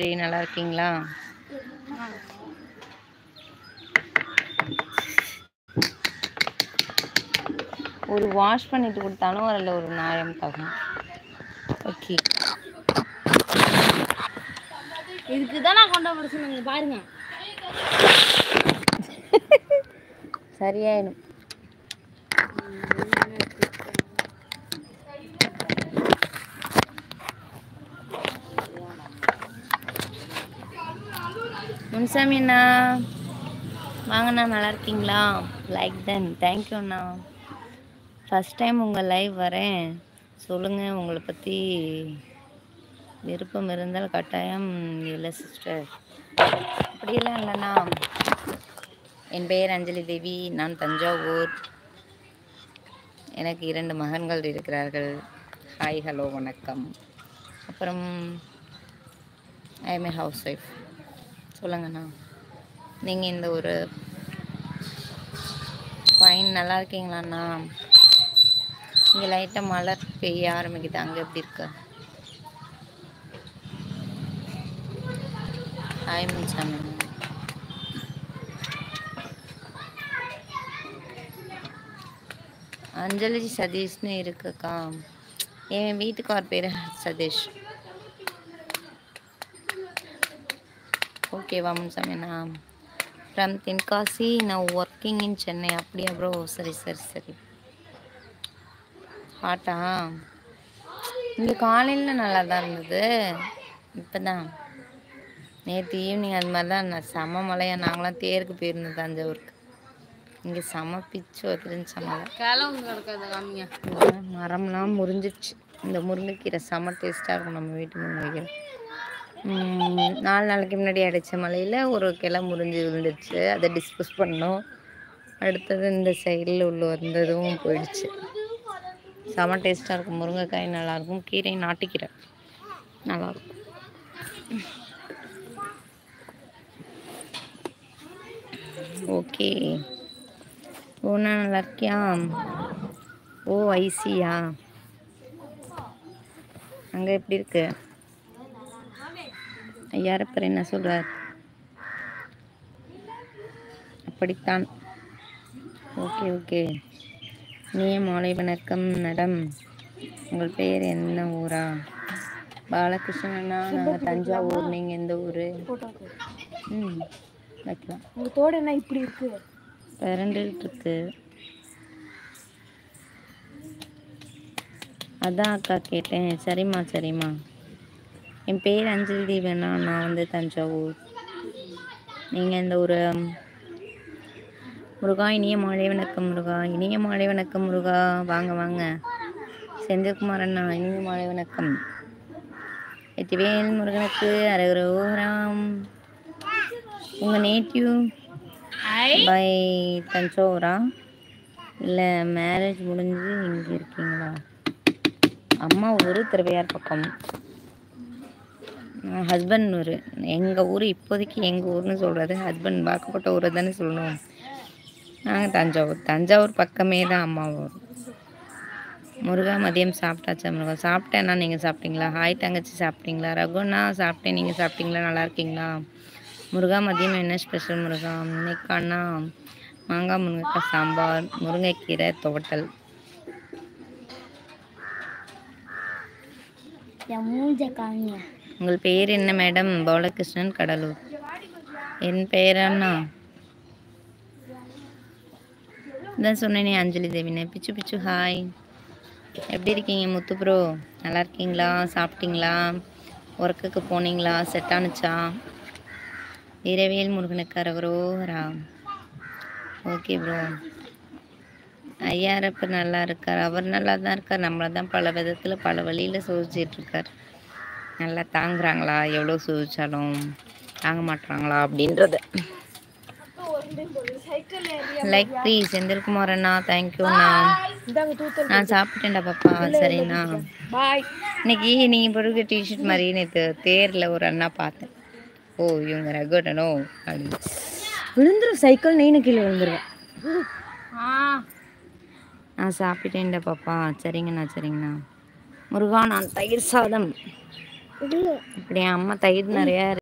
நல்லா இருக்கீங்களா? ஒரு வாஷ் பண்ணிட்டு கொடுத்தாலும் அதில் ஒரு நியாயம் தகும். ஓகே, இதுக்கு தான் நான் கொண்டு வர சொன்னீங்க பாருங்க. சரியாயிடும். முன்சாமி அண்ணா வாங்கண்ணா, நல்லா இருக்கீங்களா? லைக் தென் தேங்க்யூ அண்ணா. ஃபஸ்ட் டைம் உங்கள் லைவ் வரேன், சொல்லுங்கள் உங்களை பற்றி. விருப்பம் இருந்தால் கட்டாயம் இல்லை சிஸ்டர். அப்படியெல்லாம் இல்லைண்ணா. என் பெயர் அஞ்சலி தேவி, நான் தஞ்சாவூர். எனக்கு 2 மகன்கள் இருக்கிறார்கள். ஹாய், ஹலோ, வணக்கம். அப்புறம் I M a house wife. சொல்லுங்கண்ணா, நீங்கள் இந்த ஒரு ஃபைன் நல்லா இருக்கீங்களாண்ணா? இங்கே லைட்டாக மழை பெய்ய ஆரம்பிக்குது, அங்கே எப்படி இருக்கு? ஹாய் முன்சாமி. அஞ்சலி சதீஷ்னு இருக்குக்கா. என் வீட்டுக்கார் பேர் சதீஷ். ஓகேவா முன்சாமிண்ணா? ஃப்ரம் தென்காசி, நான் ஒர்க்கிங் இன் சென்னை. அப்படியா ப்ரோ? சரி சரி சரி. ஹாட்டா? இங்கே காலையில் நல்லா தான் இருந்தது, இப்போ தான் நேற்று ஈவினிங் அது மாதிரி தான். நான் செம மழையா, நாங்களாம் தேருக்கு போயிருந்தோம் தஞ்சாவூருக்கு. இங்கே செம பிச்சு வந்துருந்துச்சு மழை. மரம்லாம் முறிஞ்சிடுச்சு. இந்த முருங்கைக்கீரை செம டேஸ்ட்டாக இருக்கும் நம்ம வீட்டு முருங்கைக்கீரை. 4 நாளைக்கு முன்னாடி அடித்த மழையில் ஒரு கிளை முறிஞ்சு விழுந்துடுச்சு, அதை டிஸ்போஸ் பண்ணோம். அடுத்தது இந்த சைடில் உள்ள வந்ததும் போயிடுச்சு. செம டேஸ்ட்டாக இருக்கும், முருங்கைக்காய் நல்லாயிருக்கும், கீரை நாட்டுக்கீரை நல்லாயிருக்கும். ஓகே, ஓண்ணா நல்லா இருக்கியா? ஓ ஐசியா? அங்கே எப்படி இருக்கு? ஐயாரப்பர் என்ன சொல்கிறார்? அப்படித்தான். Okay okay. நீ மாலை வணக்கம் மேடம். உங்கள் பெயர் என்ன ஊரா? பாலகிருஷ்ணனா, நாங்கள் தஞ்சாவூர். நீங்கள் எந்த ஊர்? வைக்கலாம். உங்கள் தோடு என்ன இப்படி இருக்கு? பிறண்டுகிட்டு இருக்கு. அதான் அக்கா கேட்டேன். சரிம்மா சரிம்மா. என் பேர் அஞ்சலி தேவனா, நான் வந்து தஞ்சாவூர். நீங்கள் இந்த ஒரு முருகா, இனிய மாலை வணக்கம் முருகா. இனிய மாலை வணக்கம் முருகா. வாங்க வாங்க. செந்தில்குமார் அண்ணா, இனிய மாலை வணக்கம். வெற்றிவேல் முருகனுக்கு அரகரோராம். உங்கள் நேட்டிவ் பை தஞ்சாவூரா? இல்லை மேரேஜ் முடிஞ்சு இங்கே இருக்கீங்களா? அம்மா ஊர் திருவையார் பக்கம், ஹஸ்பண்ட் ஊர். எங்கள் ஊர் இப்போதைக்கு எங்கள் ஊர்னு சொல்கிறது, ஹஸ்பண்ட் வாக்கப்பட்ட ஊரை தானே சொல்லணும். நாங்கள் தஞ்சாவூர். தஞ்சாவூர் பக்கமே தான் அம்மா ஊர். முருகா, மதியம் சாப்பிட்டாச்சா முருகா? சாப்பிட்டேண்ணா, நீங்கள் சாப்பிட்டீங்களா? ஹாய் தங்கச்சி, சாப்பிட்டீங்களா? ரகுண்ணா, சாப்பிட்டேன், நீங்கள் சாப்பிட்டீங்களா? நல்லா இருக்கீங்களா? முருகா, மதியம் என்ன ஸ்பெஷல் முருகா? இன்னைக்காண்ணா மாங்காய் முருங்கைக்காய் சாம்பார், முருங்கைக்கீரை துவட்டல். உங்கள் பெயர் என்ன மேடம்? பாலகிருஷ்ணன், கடலூர். என் பெயர் அண்ணா தான் சொன்னேனே, அஞ்சலி தேவினே. பிச்சு பிச்சு ஹாய். எப்படி இருக்கீங்க முத்து ப்ரோ? நல்லா இருக்கீங்களா? சாப்பிட்டீங்களா? ஒர்க்குக்கு போனீங்களா? செட் ஆனுச்சா? வீரவேல் முருகனுக்கு அரகரோரா. Okay bro. ஐயாரப்ப நல்லா இருக்கார். அவர் நல்லா தான் இருக்கார். நம்மளை தான் பல விதத்தில் பல வழியில் சோதிச்சிட்ருக்கார். நல்லா தாங்குறாங்களா? எவ்வளோ சோதிச்சாலும் தாங்க மாட்டுறாங்களா அப்படின்றது. Like please. செந்தில்குமார் அண்ணா, தேங்க்யூண்ணா. நான் சாப்பிட்டேன்டா பாப்பா. சரிண்ணா. இன்னைக்கு நீங்கள் பிறகு டிஷர்ட் மாதிரி நேற்று தேரில் ஒரு அண்ணா பார்த்தேன். ஓ இவங்க ரகுடனோ அப்படின்னு. விழுந்துடும் சைக்கிள், நீனு கீழே விழுந்துருவேன். நான் சாப்பிட்டேன்டா பாப்பா. சரிங்கண்ணா சரிங்கண்ணா. முருகா, நான் தயிர் சாதம் இப்படி அம்மா தயிர் நிறையா